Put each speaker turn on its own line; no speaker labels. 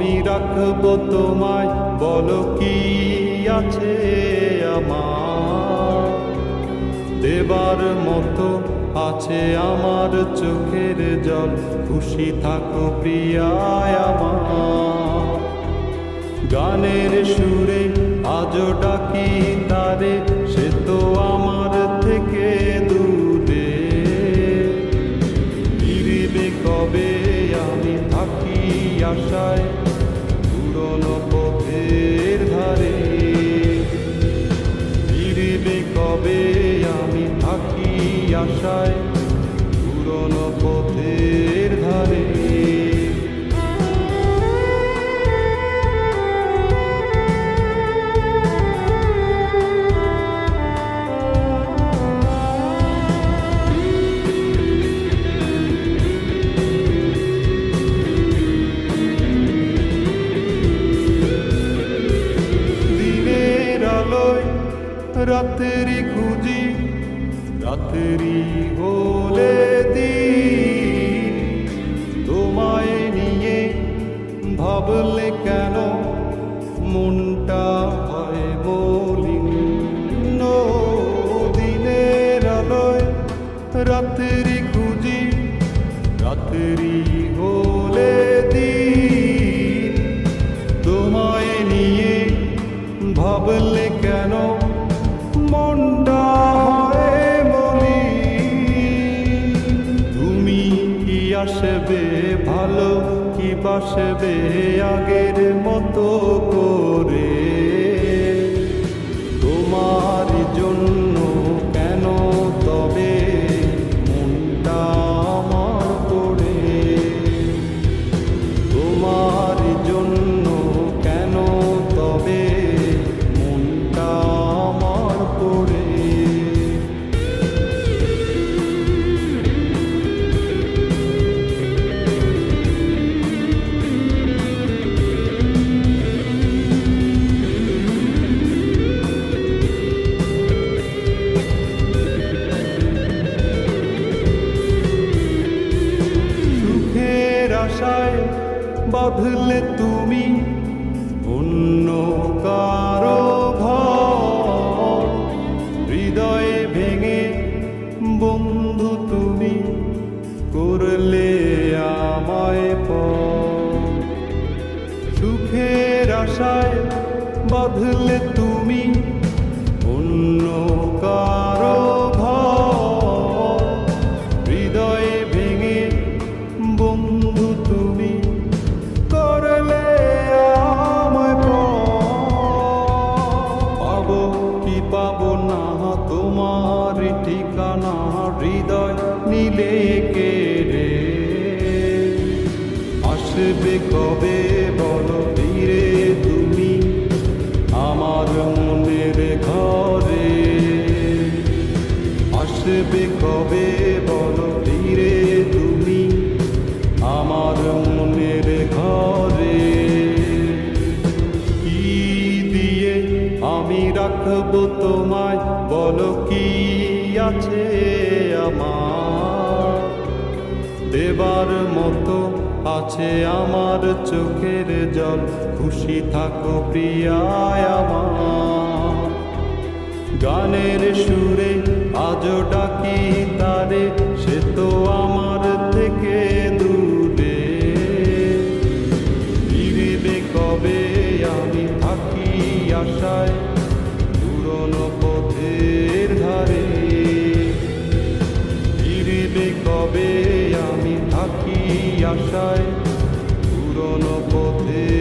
আমি রাখবো তোমায়, বলো কি আছে আমার, দেবার মতো আছে আমার চোখের জল, খুশি থাকো প্রিয়ায় আমার। গানের সুরে আজও ডাকি তারে, সে তো আমার থেকে দূরে, ফিরবে কবে আমি থাকি আশায় পুরনো পথের ধারে, ফিরবে কবে আমি থাকি আশায় পুরনো পথের ধারে। রাত্রি খুঁজি, রাত্রি হলে দিন, তোমায় নিয়ে ভাবলে কেন মনটা হয় মলিন। দিনের আলোয় রাত্রি খুঁজি, রাত্রি হলে দিন, তোমায় নিয়ে ভাবলে কেন মনটা হয় মলিন। তুমি কি আসবে ভালো কি বাসবে আগের মতো করে, তোমার জন্য কেন তবে মনটা আমার পড়ে, তোমার জন্য কেন তবে মনটা আমার পড়ে। সুখের আশায় বাঁধলে তুমি অন্য কারো ঘর, হৃদয়ে ভেঙে বন্ধু তুমি করলে আমায় পর। সুখের আশায় বাঁধলে তুমি অন্য কারো ঘর, হৃদয়ে ভেঙে বন্ধু তুমি করলে আমায় পাবো কি পাবো না তোমার ঠিকানা, হৃদয় নিলে কেড়ে, আসবে কবে বলো ফিরে তুমি আমার মনের ঘরে, আসবে কবে বলো ফিরে তুমি আমার মনের ঘরে। কি দিয়ে আমি রাখবো তোমায়, বলো কি আছে আমার, দেবার মতো আছে আমার চোখের জল, খুশি থাকো প্রিয়ায় আমার। গানের সুরে আজও ডাকি তারে, সে তো আমার থেকে দূরে, ফিরবে কবে আমি থাকি আশায় পুরনো পথের ধারে, ফিরবে কবে আমি থাকি আশায় পুরনো পথে।